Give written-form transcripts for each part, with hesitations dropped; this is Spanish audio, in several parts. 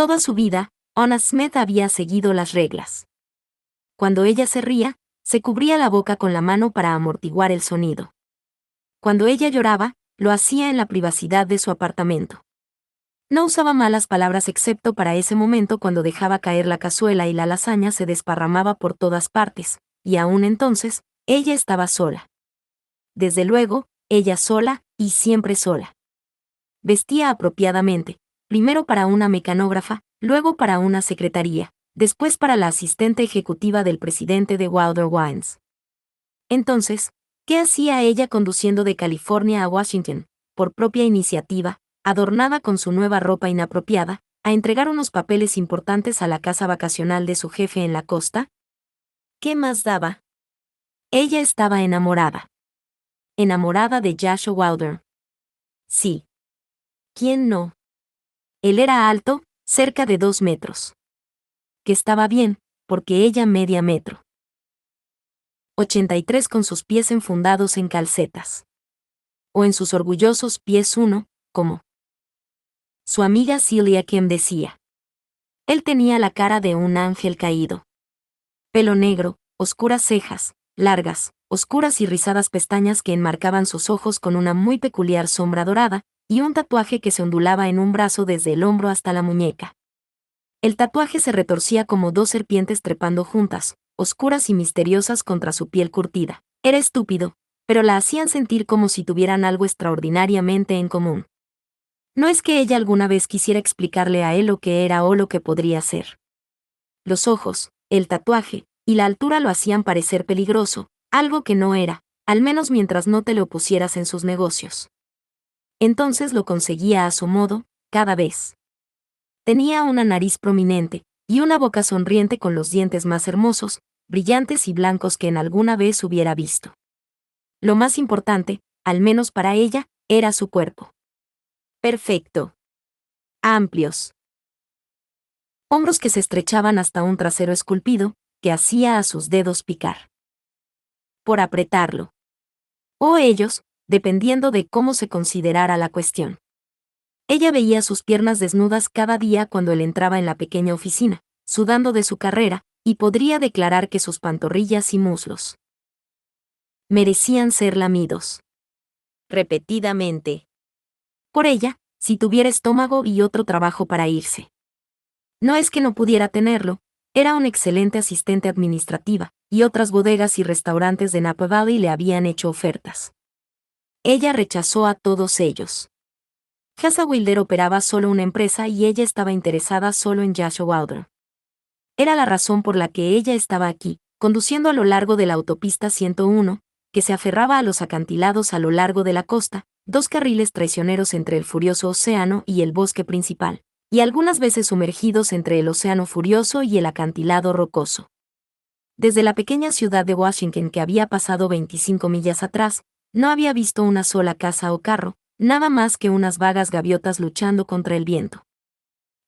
Toda su vida, Ona Smith había seguido las reglas. Cuando ella se ría, se cubría la boca con la mano para amortiguar el sonido. Cuando ella lloraba, lo hacía en la privacidad de su apartamento. No usaba malas palabras excepto para ese momento cuando dejaba caer la cazuela y la lasaña se desparramaba por todas partes, y aún entonces, ella estaba sola. Desde luego, ella sola, y siempre sola. Vestía apropiadamente, primero para una mecanógrafa, luego para una secretaría, después para la asistente ejecutiva del presidente de Wilder Wines. Entonces, ¿qué hacía ella conduciendo de California a Washington, por propia iniciativa, adornada con su nueva ropa inapropiada, a entregar unos papeles importantes a la casa vacacional de su jefe en la costa? ¿Qué más daba? Ella estaba enamorada. Enamorada de Joshua Wilder. Sí. ¿Quién no? Él era alto, cerca de 2 metros. Que estaba bien, porque ella media metro. 83 con sus pies enfundados en calcetas. O en sus orgullosos pies uno, como su amiga Celia Kim decía. Él tenía la cara de un ángel caído. Pelo negro, oscuras cejas, largas, oscuras y rizadas pestañas que enmarcaban sus ojos con una muy peculiar sombra dorada, y un tatuaje que se ondulaba en un brazo desde el hombro hasta la muñeca. El tatuaje se retorcía como 2 serpientes trepando juntas, oscuras y misteriosas contra su piel curtida. Era estúpido, pero la hacían sentir como si tuvieran algo extraordinariamente en común. No es que ella alguna vez quisiera explicarle a él lo que era o lo que podría ser. Los ojos, el tatuaje, y la altura lo hacían parecer peligroso, algo que no era, al menos mientras no te le opusieras en sus negocios. Entonces lo conseguía a su modo, cada vez. Tenía una nariz prominente, y una boca sonriente con los dientes más hermosos, brillantes y blancos que en alguna vez hubiera visto. Lo más importante, al menos para ella, era su cuerpo. Perfecto. Amplios. Hombros que se estrechaban hasta un trasero esculpido, que hacía a sus dedos picar. Por apretarlo. O ellos, dependiendo de cómo se considerara la cuestión. Ella veía sus piernas desnudas cada día cuando él entraba en la pequeña oficina, sudando de su carrera, y podría declarar que sus pantorrillas y muslos merecían ser lamidos. Repetidamente. Por ella, si tuviera estómago y otro trabajo para irse. No es que no pudiera tenerlo, era una excelente asistente administrativa, y otras bodegas y restaurantes de Napa Valley le habían hecho ofertas. Ella rechazó a todos ellos. Joshua Wilder operaba solo una empresa y ella estaba interesada solo en Joshua Wilder. Era la razón por la que ella estaba aquí, conduciendo a lo largo de la autopista 101, que se aferraba a los acantilados a lo largo de la costa, 2 carriles traicioneros entre el furioso océano y el bosque principal, y algunas veces sumergidos entre el océano furioso y el acantilado rocoso. Desde la pequeña ciudad de Washington que había pasado 25 millas atrás, no había visto una sola casa o carro, nada más que unas vagas gaviotas luchando contra el viento.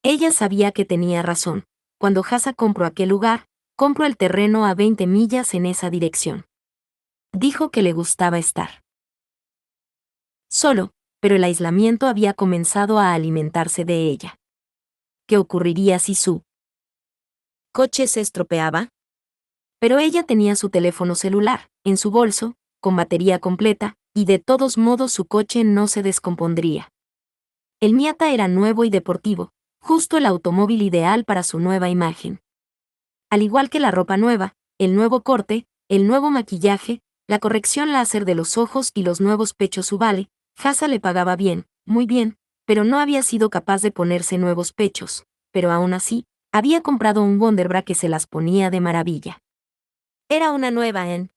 Ella sabía que tenía razón. Cuando Joshua compró aquel lugar, compró el terreno a 20 millas en esa dirección. Dijo que le gustaba estar solo, pero el aislamiento había comenzado a alimentarse de ella. ¿Qué ocurriría si su coche se estropeaba? Pero ella tenía su teléfono celular, en su bolso, con batería completa, y de todos modos su coche no se descompondría. El Miata era nuevo y deportivo, justo el automóvil ideal para su nueva imagen. Al igual que la ropa nueva, el nuevo corte, el nuevo maquillaje, la corrección láser de los ojos y los nuevos pechos Subale, Joshua le pagaba bien, muy bien, pero no había sido capaz de ponerse nuevos pechos, pero aún así, había comprado un Wonderbra que se las ponía de maravilla. Era una nueva en.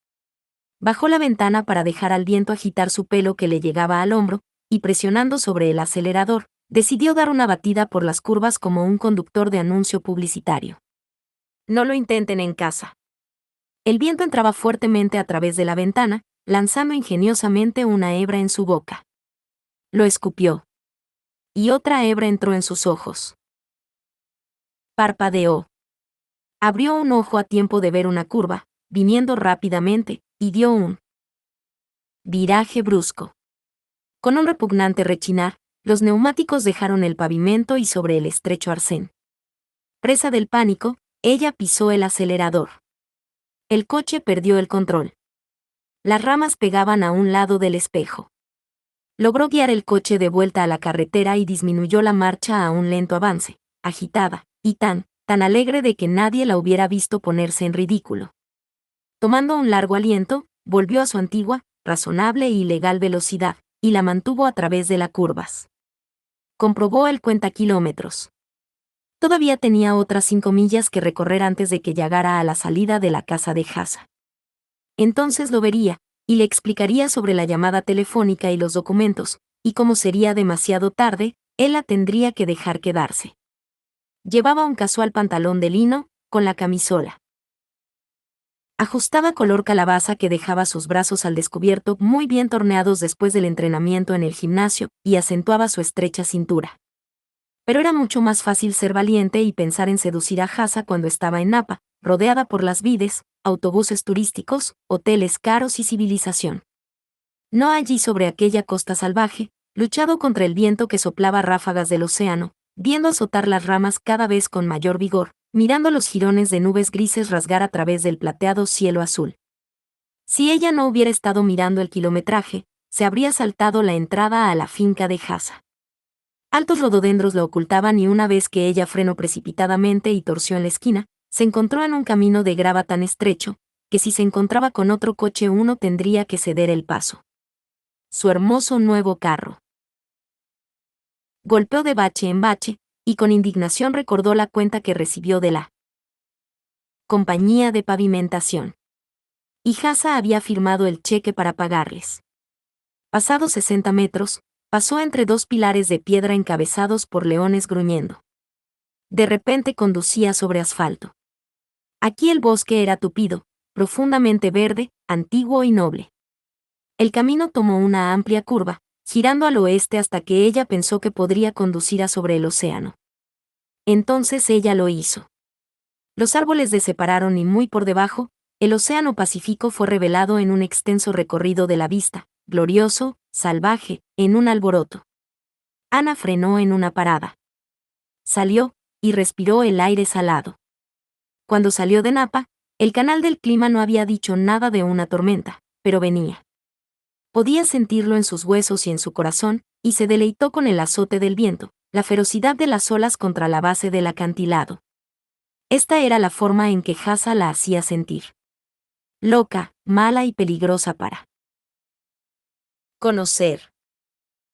Bajó la ventana para dejar al viento agitar su pelo que le llegaba al hombro, y presionando sobre el acelerador, decidió dar una batida por las curvas como un conductor de anuncio publicitario. No lo intenten en casa. El viento entraba fuertemente a través de la ventana, lanzando ingeniosamente una hebra en su boca. Lo escupió. Y otra hebra entró en sus ojos. Parpadeó. Abrió un ojo a tiempo de ver una curva, viniendo rápidamente, y dio un viraje brusco. Con un repugnante rechinar, los neumáticos dejaron el pavimento y sobre el estrecho arcén. Presa del pánico, ella pisó el acelerador. El coche perdió el control. Las ramas pegaban a un lado del espejo. Logró guiar el coche de vuelta a la carretera y disminuyó la marcha a un lento avance, agitada, y tan alegre de que nadie la hubiera visto ponerse en ridículo. Tomando un largo aliento, volvió a su antigua, razonable y legal velocidad, y la mantuvo a través de las curvas. Comprobó el cuentakilómetros. Todavía tenía otras 5 millas que recorrer antes de que llegara a la salida de la casa de Hassa. Entonces lo vería, y le explicaría sobre la llamada telefónica y los documentos, y como sería demasiado tarde, él la tendría que dejar quedarse. Llevaba un casual pantalón de lino, con la camisola ajustada color calabaza que dejaba sus brazos al descubierto muy bien torneados después del entrenamiento en el gimnasio, y acentuaba su estrecha cintura. Pero era mucho más fácil ser valiente y pensar en seducir a Hassa cuando estaba en Napa, rodeada por las vides, autobuses turísticos, hoteles caros y civilización. No allí sobre aquella costa salvaje, luchado contra el viento que soplaba ráfagas del océano, viendo azotar las ramas cada vez con mayor vigor, mirando los jirones de nubes grises rasgar a través del plateado cielo azul. Si ella no hubiera estado mirando el kilometraje, se habría saltado la entrada a la finca de Hassa. Altos rododendros la ocultaban y una vez que ella frenó precipitadamente y torció en la esquina, se encontró en un camino de grava tan estrecho, que si se encontraba con otro coche uno tendría que ceder el paso. Su hermoso nuevo carro. Golpeó de bache en bache, y con indignación recordó la cuenta que recibió de la compañía de pavimentación. Y Hassa había firmado el cheque para pagarles. Pasados 60 metros, pasó entre 2 pilares de piedra encabezados por leones gruñendo. De repente conducía sobre asfalto. Aquí el bosque era tupido, profundamente verde, antiguo y noble. El camino tomó una amplia curva, girando al oeste hasta que ella pensó que podría conducir a sobre el océano. Entonces ella lo hizo. Los árboles separaron y muy por debajo, el océano Pacífico fue revelado en un extenso recorrido de la vista, glorioso, salvaje, en un alboroto. Ana frenó en una parada. Salió, y respiró el aire salado. Cuando salió de Napa, el canal del clima no había dicho nada de una tormenta, pero venía. Podía sentirlo en sus huesos y en su corazón, y se deleitó con el azote del viento, la ferocidad de las olas contra la base del acantilado. Esta era la forma en que Hassa la hacía sentir. Loca, mala y peligrosa para conocer.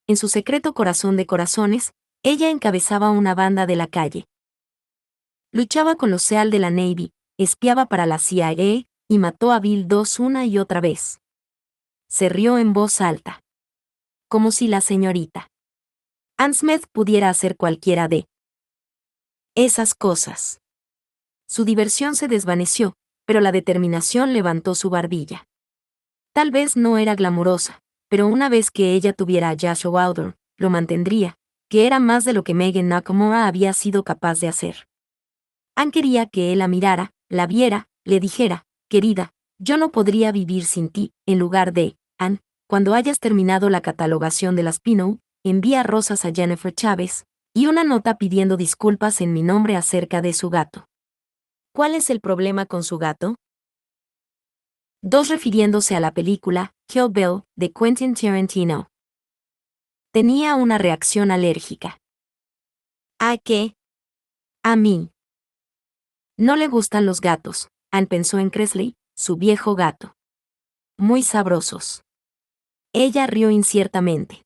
En su secreto corazón de corazones, ella encabezaba una banda de la calle. Luchaba con los SEAL de la Navy, espiaba para la CIA, y mató a Bill 2 una y otra vez. Se rió en voz alta. Como si la señorita Ann Smith pudiera hacer cualquiera de esas cosas. Su diversión se desvaneció, pero la determinación levantó su barbilla. Tal vez no era glamurosa, pero una vez que ella tuviera a Joshua Wilder, lo mantendría, que era más de lo que Megan Nakamura había sido capaz de hacer. Ann quería que él la mirara, la viera, le dijera, querida, yo no podría vivir sin ti, en lugar de, Ann, cuando hayas terminado la catalogación de las Pinot, envía rosas a Jennifer Chávez, y una nota pidiendo disculpas en mi nombre acerca de su gato. ¿Cuál es el problema con su gato? 2 refiriéndose a la película Kill Bill de Quentin Tarantino. Tenía una reacción alérgica. ¿A qué? A mí. No le gustan los gatos, Ann pensó en Cresley, su viejo gato. Muy sabrosos. Ella rió inciertamente.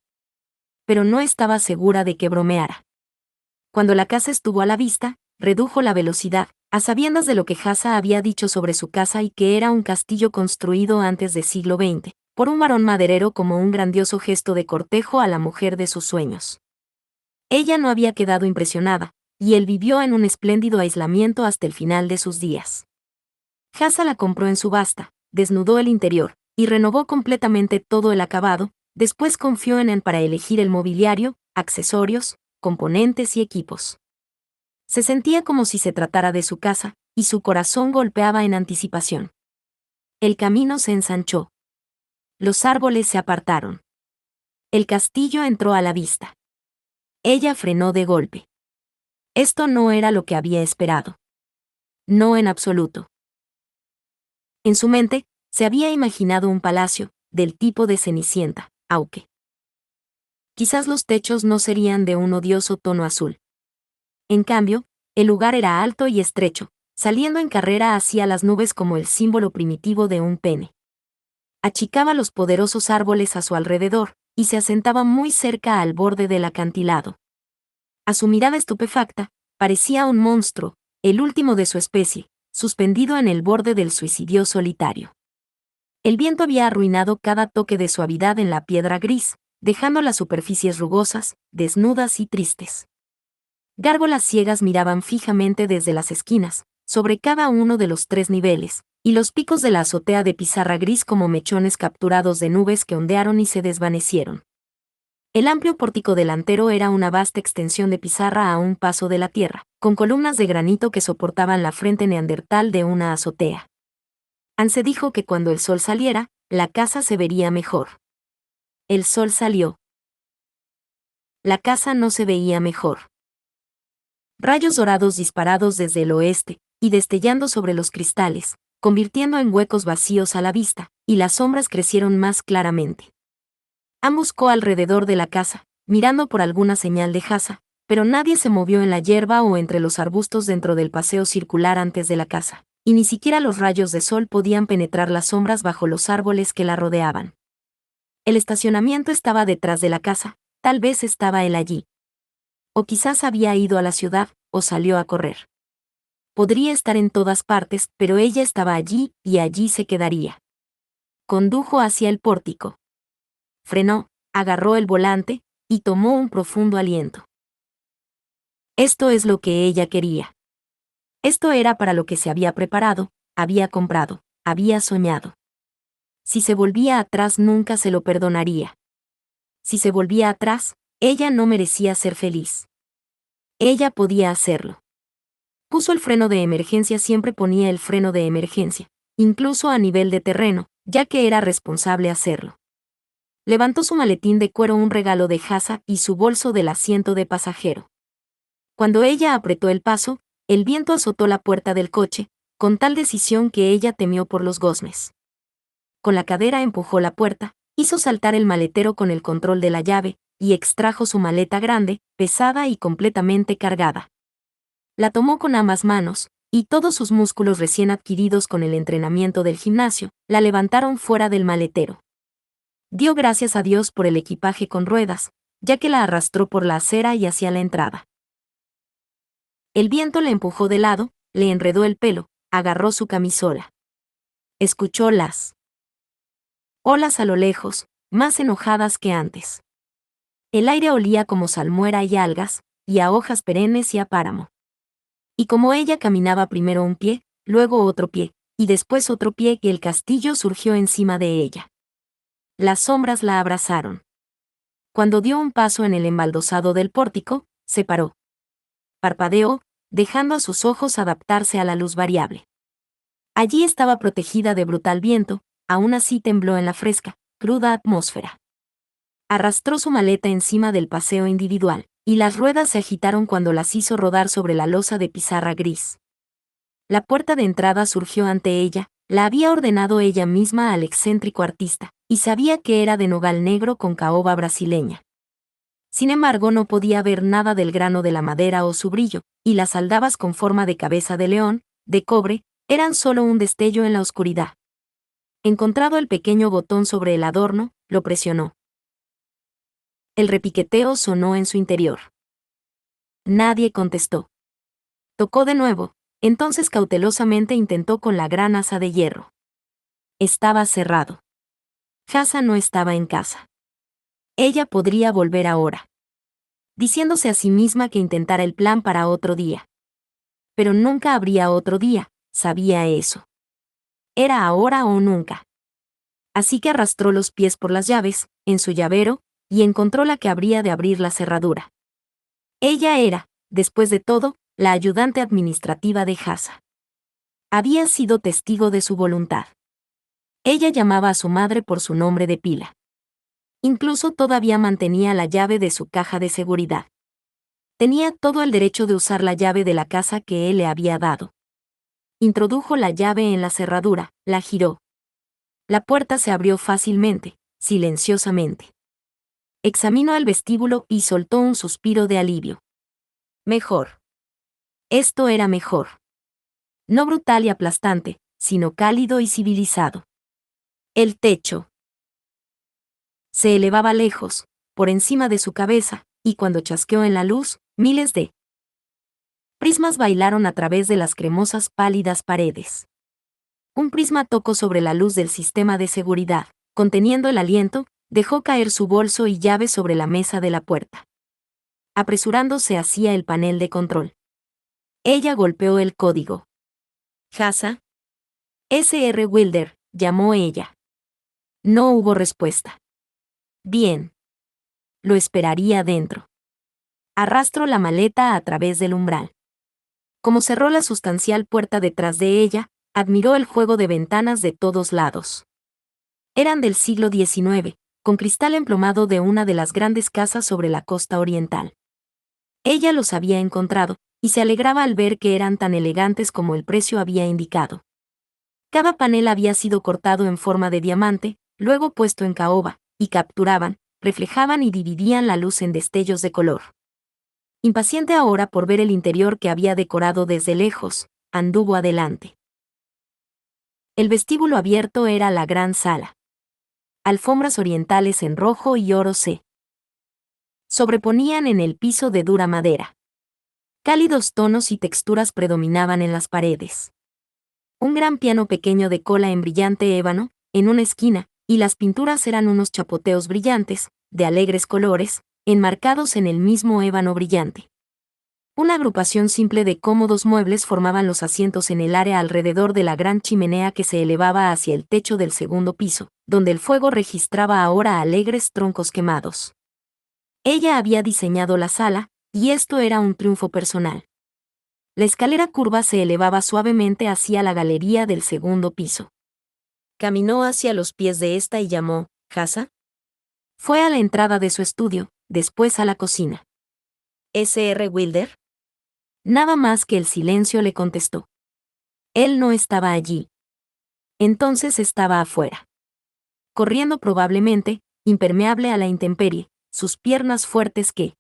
Pero no estaba segura de que bromeara. Cuando la casa estuvo a la vista, redujo la velocidad, a sabiendas de lo que Hassa había dicho sobre su casa y que era un castillo construido antes del siglo XX, por un varón maderero como un grandioso gesto de cortejo a la mujer de sus sueños. Ella no había quedado impresionada, y él vivió en un espléndido aislamiento hasta el final de sus días. Hassa la compró en subasta, desnudó el interior, y renovó completamente todo el acabado, después confió en él para elegir el mobiliario, accesorios, componentes y equipos. Se sentía como si se tratara de su casa, y su corazón golpeaba en anticipación. El camino se ensanchó. Los árboles se apartaron. El castillo entró a la vista. Ella frenó de golpe. Esto no era lo que había esperado. No en absoluto. En su mente, se había imaginado un palacio, del tipo de Cenicienta, aunque quizás los techos no serían de un odioso tono azul. En cambio, el lugar era alto y estrecho, saliendo en carrera hacia las nubes como el símbolo primitivo de un pene. Achicaba los poderosos árboles a su alrededor, y se asentaba muy cerca al borde del acantilado. A su mirada estupefacta, parecía un monstruo, el último de su especie, suspendido en el borde del suicidio solitario. El viento había arruinado cada toque de suavidad en la piedra gris, dejando las superficies rugosas, desnudas y tristes. Gárgolas ciegas miraban fijamente desde las esquinas, sobre cada uno de los 3 niveles, y los picos de la azotea de pizarra gris como mechones capturados de nubes que ondearon y se desvanecieron. El amplio pórtico delantero era una vasta extensión de pizarra a un paso de la tierra, con columnas de granito que soportaban la frente neandertal de una azotea. Anse dijo que cuando el sol saliera, la casa se vería mejor. El sol salió. La casa no se veía mejor. Rayos dorados disparados desde el oeste, y destellando sobre los cristales, convirtiendo en huecos vacíos a la vista, y las sombras crecieron más claramente. Buscó alrededor de la casa, mirando por alguna señal de Hasa, pero nadie se movió en la hierba o entre los arbustos dentro del paseo circular antes de la casa, y ni siquiera los rayos de sol podían penetrar las sombras bajo los árboles que la rodeaban. El estacionamiento estaba detrás de la casa, tal vez estaba él allí. O quizás había ido a la ciudad, o salió a correr. Podría estar en todas partes, pero ella estaba allí, y allí se quedaría. Condujo hacia el pórtico. Frenó, agarró el volante, y tomó un profundo aliento. Esto es lo que ella quería. Esto era para lo que se había preparado, había comprado, había soñado. Si se volvía atrás nunca se lo perdonaría. Si se volvía atrás, ella no merecía ser feliz. Ella podía hacerlo. Puso el freno de emergencia, siempre ponía el freno de emergencia, incluso a nivel de terreno, ya que era responsable hacerlo. Levantó su maletín de cuero, un regalo de Hasa, y su bolso del asiento de pasajero. Cuando ella apretó el paso, el viento azotó la puerta del coche, con tal decisión que ella temió por los goznes. Con la cadera empujó la puerta, hizo saltar el maletero con el control de la llave, y extrajo su maleta grande, pesada y completamente cargada. La tomó con ambas manos, y todos sus músculos recién adquiridos con el entrenamiento del gimnasio, la levantaron fuera del maletero. Dio gracias a Dios por el equipaje con ruedas, ya que la arrastró por la acera y hacia la entrada. El viento le empujó de lado, le enredó el pelo, agarró su camisola. Escuchó las olas a lo lejos, más enojadas que antes. El aire olía como salmuera y algas, y a hojas perennes y a páramo. Y como ella caminaba primero un pie, luego otro pie, y después otro pie, y el castillo surgió encima de ella. Las sombras la abrazaron. Cuando dio un paso en el embaldosado del pórtico, se paró. Parpadeó, dejando a sus ojos adaptarse a la luz variable. Allí estaba protegida de brutal viento, aún así tembló en la fresca, cruda atmósfera. Arrastró su maleta encima del paseo individual, y las ruedas se agitaron cuando las hizo rodar sobre la losa de pizarra gris. La puerta de entrada surgió ante ella, la había ordenado ella misma al excéntrico artista, y sabía que era de nogal negro con caoba brasileña. Sin embargo, no podía ver nada del grano de la madera o su brillo, y las aldabas con forma de cabeza de león, de cobre, eran solo un destello en la oscuridad. Encontrado el pequeño botón sobre el adorno, lo presionó. El repiqueteo sonó en su interior. Nadie contestó. Tocó de nuevo, entonces cautelosamente intentó con la gran asa de hierro. Estaba cerrado. Hasa no estaba en casa. Ella podría volver ahora. Diciéndose a sí misma que intentara el plan para otro día. Pero nunca habría otro día, sabía eso. Era ahora o nunca. Así que arrastró los pies por las llaves, en su llavero, y encontró la que habría de abrir la cerradura. Ella era, después de todo, la ayudante administrativa de Hasa. Había sido testigo de su voluntad. Ella llamaba a su madre por su nombre de pila. Incluso todavía mantenía la llave de su caja de seguridad. Tenía todo el derecho de usar la llave de la casa que él le había dado. Introdujo la llave en la cerradura, la giró. La puerta se abrió fácilmente, silenciosamente. Examinó el vestíbulo y soltó un suspiro de alivio. Mejor. Esto era mejor. No brutal y aplastante, sino cálido y civilizado. El techo se elevaba lejos, por encima de su cabeza, y cuando chasqueó en la luz, miles de prismas bailaron a través de las cremosas pálidas paredes. Un prisma tocó sobre la luz del sistema de seguridad, conteniendo el aliento, dejó caer su bolso y llave sobre la mesa de la puerta. Apresurándose hacia el panel de control. Ella golpeó el código. «Hasa». «S.R. Wilder», llamó ella. No hubo respuesta. Bien. Lo esperaría dentro. Arrastró la maleta a través del umbral. Como cerró la sustancial puerta detrás de ella, admiró el juego de ventanas de todos lados. Eran del siglo XIX, con cristal emplomado de una de las grandes casas sobre la costa oriental. Ella los había encontrado, y se alegraba al ver que eran tan elegantes como el precio había indicado. Cada panel había sido cortado en forma de diamante, luego puesto en caoba, y capturaban, reflejaban y dividían la luz en destellos de color. Impaciente ahora por ver el interior que había decorado desde lejos, anduvo adelante. El vestíbulo abierto era la gran sala. Alfombras orientales en rojo y oro se sobreponían en el piso de dura madera. Cálidos tonos y texturas predominaban en las paredes. Un gran piano pequeño de cola en brillante ébano, en una esquina, y las pinturas eran unos chapoteos brillantes, de alegres colores, enmarcados en el mismo ébano brillante. Una agrupación simple de cómodos muebles formaban los asientos en el área alrededor de la gran chimenea que se elevaba hacia el techo del segundo piso, donde el fuego registraba ahora alegres troncos quemados. Ella había diseñado la sala, y esto era un triunfo personal. La escalera curva se elevaba suavemente hacia la galería del segundo piso. Caminó hacia los pies de esta y llamó, «¿Hasa?». Fue a la entrada de su estudio, después a la cocina. «¿S.R. Wilder?». Nada más que el silencio le contestó. Él no estaba allí. Entonces estaba afuera. Corriendo probablemente, impermeable a la intemperie, sus piernas fuertes que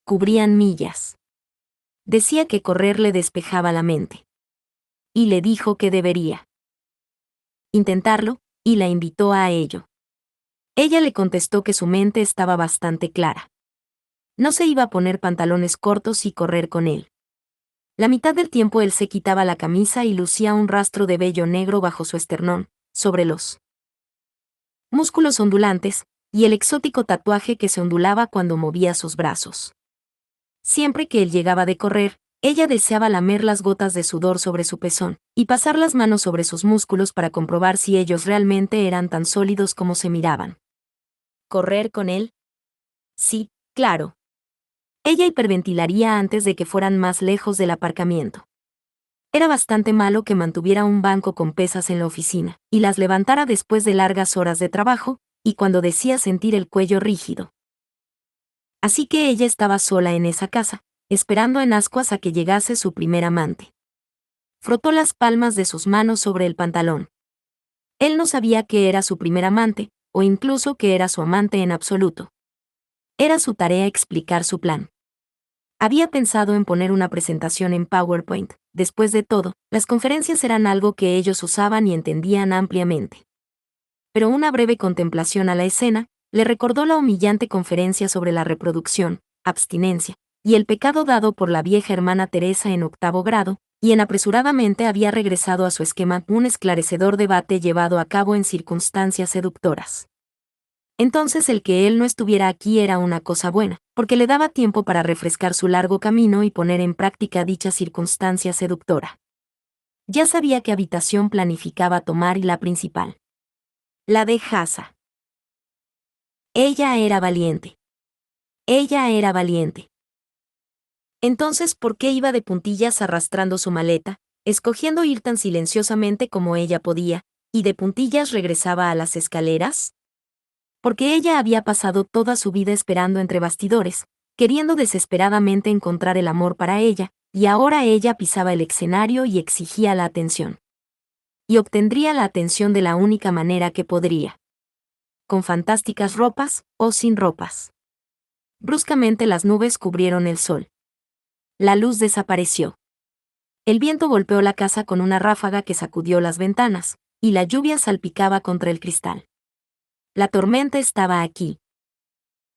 cubrían millas. Decía que correr le despejaba la mente. Y le dijo que debería intentarlo, y la invitó a ello. Ella le contestó que su mente estaba bastante clara. No se iba a poner pantalones cortos y correr con él. La mitad del tiempo él se quitaba la camisa y lucía un rastro de vello negro bajo su esternón, sobre los músculos ondulantes, y el exótico tatuaje que se ondulaba cuando movía sus brazos. Siempre que él llegaba de correr, ella deseaba lamer las gotas de sudor sobre su pezón, y pasar las manos sobre sus músculos para comprobar si ellos realmente eran tan sólidos como se miraban. ¿Correr con él? Sí, claro. Ella hiperventilaría antes de que fueran más lejos del aparcamiento. Era bastante malo que mantuviera un banco con pesas en la oficina, y las levantara después de largas horas de trabajo, y cuando decía sentir el cuello rígido. Así que ella estaba sola en esa casa, esperando en ascuas a que llegase su primer amante. Frotó las palmas de sus manos sobre el pantalón. Él no sabía que era su primer amante, o incluso que era su amante en absoluto. Era su tarea explicar su plan. Había pensado en poner una presentación en PowerPoint. Después de todo, las conferencias eran algo que ellos usaban y entendían ampliamente. Pero una breve contemplación a la escena le recordó la humillante conferencia sobre la reproducción, abstinencia, y el pecado dado por la vieja hermana Teresa en 8º grado, y en apresuradamente había regresado a su esquema un esclarecedor debate llevado a cabo en circunstancias seductoras. Entonces el que él no estuviera aquí era una cosa buena, porque le daba tiempo para refrescar su largo camino y poner en práctica dicha circunstancia seductora. Ya sabía qué habitación planificaba tomar y la principal. La de Hasa. Ella era valiente. Ella era valiente. Entonces, ¿por qué iba de puntillas arrastrando su maleta, escogiendo ir tan silenciosamente como ella podía, y de puntillas regresaba a las escaleras? Porque ella había pasado toda su vida esperando entre bastidores, queriendo desesperadamente encontrar el amor para ella, y ahora ella pisaba el escenario y exigía la atención. Y obtendría la atención de la única manera que podría. Con fantásticas ropas, o sin ropas. Bruscamente las nubes cubrieron el sol. La luz desapareció. El viento golpeó la casa con una ráfaga que sacudió las ventanas, y la lluvia salpicaba contra el cristal. La tormenta estaba aquí,